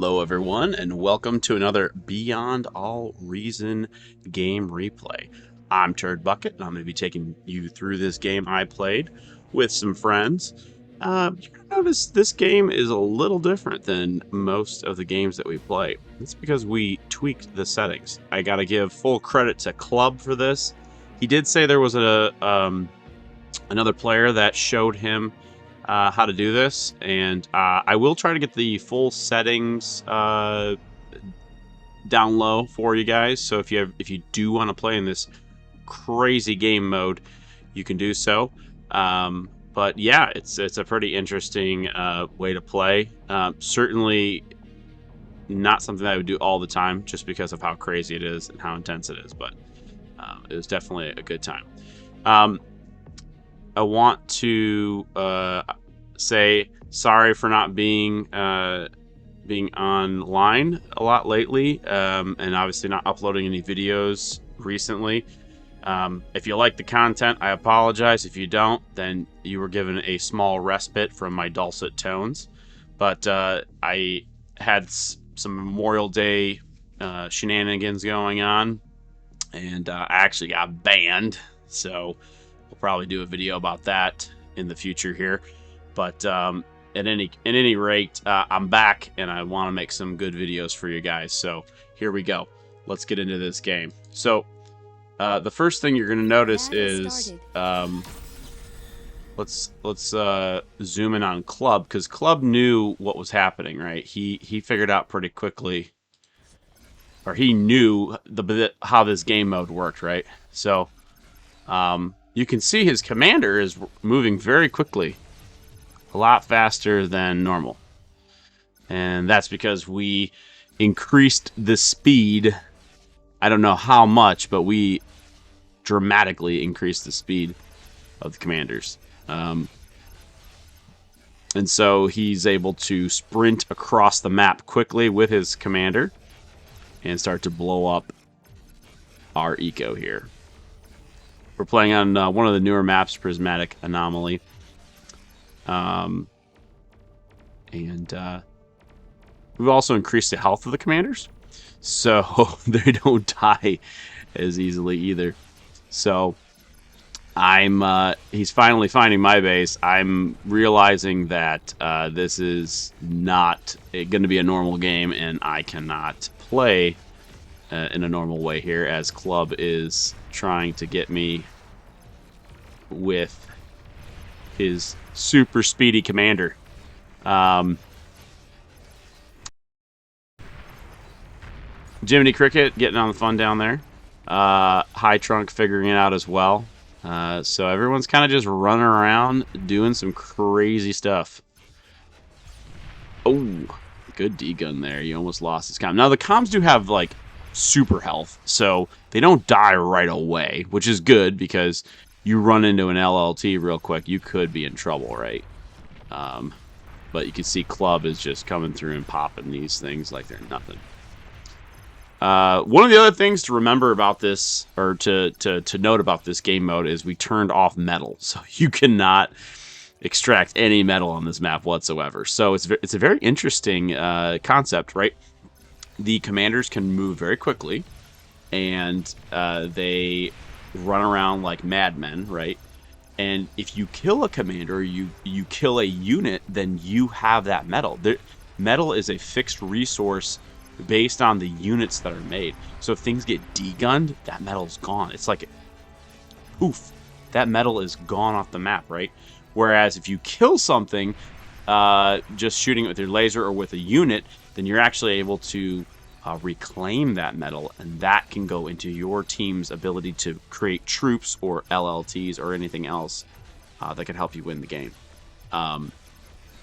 Hello everyone, and welcome to another Beyond All Reason game replay. I'm Turd Bucket, and I'm going to be taking you through this game I played with some friends. You're going to notice this game is a little different than most of the games that we play. It's because we tweaked the settings. I got to give full credit to Club for this. He did say there was another player that showed him how to do this, and I will try to get the full settings down low for you guys. So if you do want to play in this crazy game mode, you can do so. But yeah, it's a pretty interesting way to play. Certainly not something I would do all the time, just because of how crazy it is and how intense it is. But it was definitely a good time. I want to say sorry for not being online a lot lately, and obviously not uploading any videos recently. If you like the content, I apologize. If you don't, then you were given a small respite from my dulcet tones. But I had some Memorial Day shenanigans going on, and I actually got banned. So we'll probably do a video about that in the future here. But at any rate, I'm back, and I want to make some good videos for you guys. So here we go. Let's get into this game. So the first thing you're going to notice is let's zoom in on Club, because Club knew what was happening, right? He figured out pretty quickly, or he knew how this game mode worked, right? So you can see his commander is moving very quickly, a lot faster than normal. And that's because we increased the speed. I don't know how much, but we dramatically increased the speed of the commanders. And so he's able to sprint across the map quickly with his commander and start to blow up our eco here. We're playing on one of the newer maps, Prismatic Anomaly. And we've also increased the health of the commanders, so they don't die as easily either. So he's finally finding my base. I'm realizing that this is not going to be a normal game, and I cannot play in a normal way here, as Club is trying to get me with his super speedy commander. Jiminy Cricket getting on the fun down there. High Trunk figuring it out as well. So everyone's kind of just running around doing some crazy stuff. Oh, good D-gun there. You almost lost his comm. Now the comms do have like super health, so they don't die right away, which is good, because you run into an LLT real quick, you could be in trouble, right? But you can see Club is just coming through and popping these things like they're nothing. One of the other things to remember about this, or to note about this game mode, is we turned off metal, so you cannot extract any metal on this map whatsoever. So it's a very interesting concept, right? The commanders can move very quickly, and they run around like madmen, right? And if you kill a commander, or you kill a unit, then you have that metal. Metal is a fixed resource based on the units that are made. So if things get degunned, that metal's gone. It's like, poof, that metal is gone off the map, right? Whereas if you kill something, just shooting it with your laser or with a unit, then you're actually able to reclaim that metal, and that can go into your team's ability to create troops or LLTs or anything else that can help you win the game. You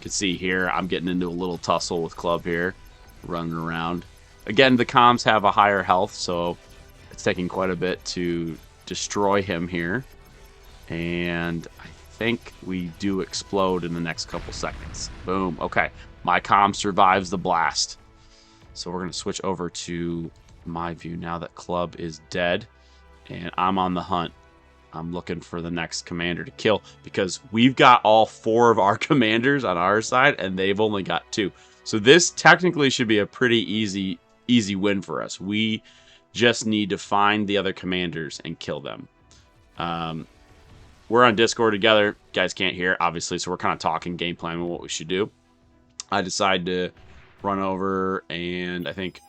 can see here, I'm getting into a little tussle with Club here, running around. Again, the comms have a higher health, so it's taking quite a bit to destroy him here. And I think we do explode in the next couple seconds. Boom. Okay. My comm survives the blast. So we're going to switch over to my view now that Club is dead, and I'm on the hunt. I'm looking for the next commander to kill, because we've got all 4 of our commanders on our side, and they've only got 2. So this technically should be a pretty easy win for us. We just need to find the other commanders and kill them. We're on Discord together. You guys can't hear, obviously, so we're kind of talking game plan on what we should do. I decide to run over and I think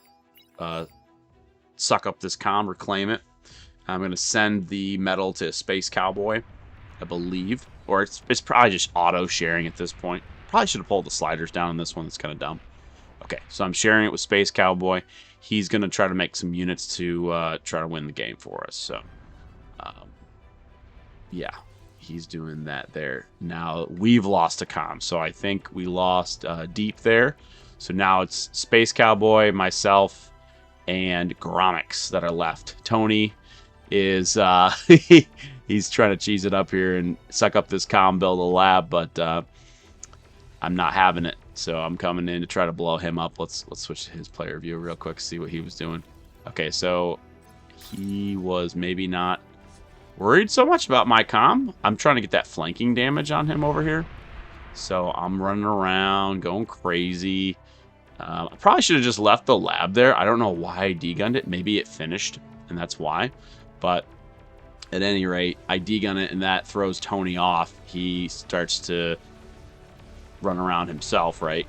suck up this comm, reclaim it. I'm going to send the metal to Space Cowboy, I believe. Or it's probably just auto-sharing at this point. Probably should have pulled the sliders down on this one. That's kind of dumb. Okay, so I'm sharing it with Space Cowboy. He's going to try to make some units to try to win the game for us. So, yeah, he's doing that there. Now, we've lost a comm. So I think we lost Deep there. So now it's Space Cowboy, myself, and Gromix that are left. Tony is he's trying to cheese it up here and suck up this comm, build a lab, but I'm not having it. So I'm coming in to try to blow him up. Let's switch to his player view real quick, see what he was doing. Okay, so he was maybe not worried so much about my comm. I'm trying to get that flanking damage on him over here. So I'm running around, going crazy. I probably should have just left the lab there. I don't know why I degunned it. Maybe it finished, and that's why. But at any rate, I degun it, and that throws Tony off. He starts to run around himself, right?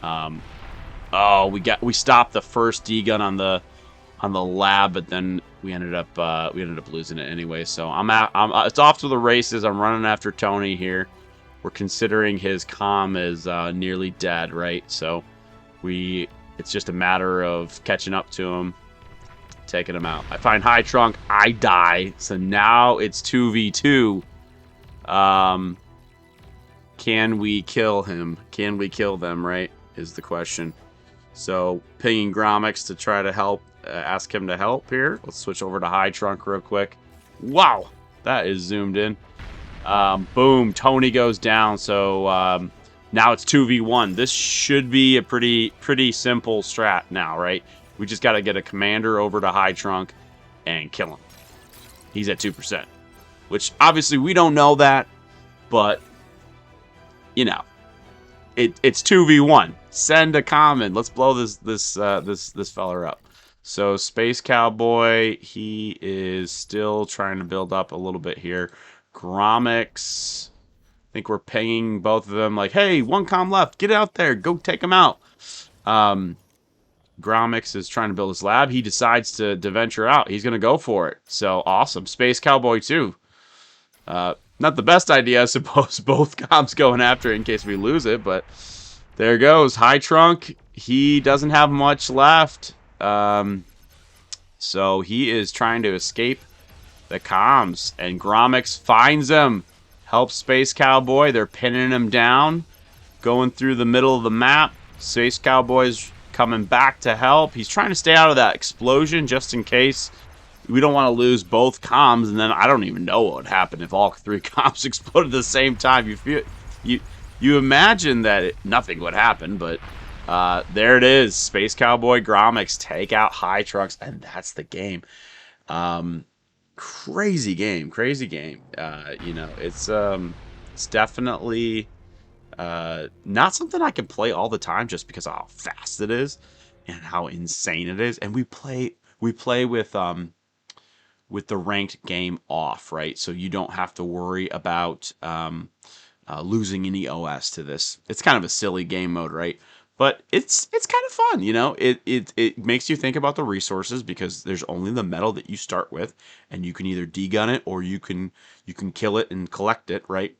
Oh, we stopped the first degun on the lab, but then we ended up losing it anyway. So it's off to the races. I'm running after Tony here. We're considering his comm is nearly dead, right? So it's just a matter of catching up to him, taking him out. I find High Trunk, I die. So now it's 2v2. Can we kill him? Can we kill them, right? Is the question. So pinging Gromix to try to help, ask him to help here. Let's switch over to High Trunk real quick. Wow, that is zoomed in. Boom, Tony goes down. So now it's 2v1. This should be a pretty simple strat now, right? We just got to get a commander over to High Trunk and kill him. He's at 2%, which obviously we don't know that, but you know, it's 2v1. Send a comment. Let's blow this feller up. So Space Cowboy, he is still trying to build up a little bit here. Gromix, I think we're pinging both of them like, hey, one comm left. Get out there. Go take him out. Gromix is trying to build his lab. He decides to venture out. He's going to go for it. So awesome. Space Cowboy too. Not the best idea, I suppose. Both comms going after it in case we lose it, but there goes. High Trunk, he doesn't have much left. So he is trying to escape the comms, and Gromix finds him. Helps Space Cowboy. They're pinning him down. Going through the middle of the map. Space Cowboy's coming back to help. He's trying to stay out of that explosion just in case. We don't want to lose both comms, and then I don't even know what would happen if all three comms exploded at the same time. You imagine that nothing would happen, but there it is. Space Cowboy, Gromix take out High Trunks, and that's the game. Crazy game. You know, it's definitely not something I can play all the time just because of how fast it is and how insane it is. And we play with the ranked game off, right? So you don't have to worry about losing any OS to this. It's kind of a silly game mode, right? But it's kind of fun, you know. It makes you think about the resources because there's only the metal that you start with, and you can either degun it or you can kill it and collect it, right?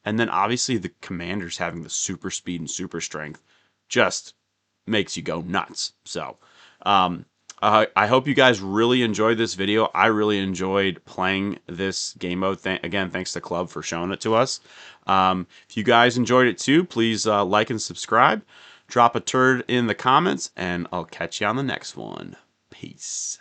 And then obviously the commanders having the super speed and super strength just makes you go nuts. So I hope you guys really enjoyed this video. I really enjoyed playing this game mode. Again, thanks to Club for showing it to us. If you guys enjoyed it too, please like and subscribe. Drop a turd in the comments, and I'll catch you on the next one. Peace.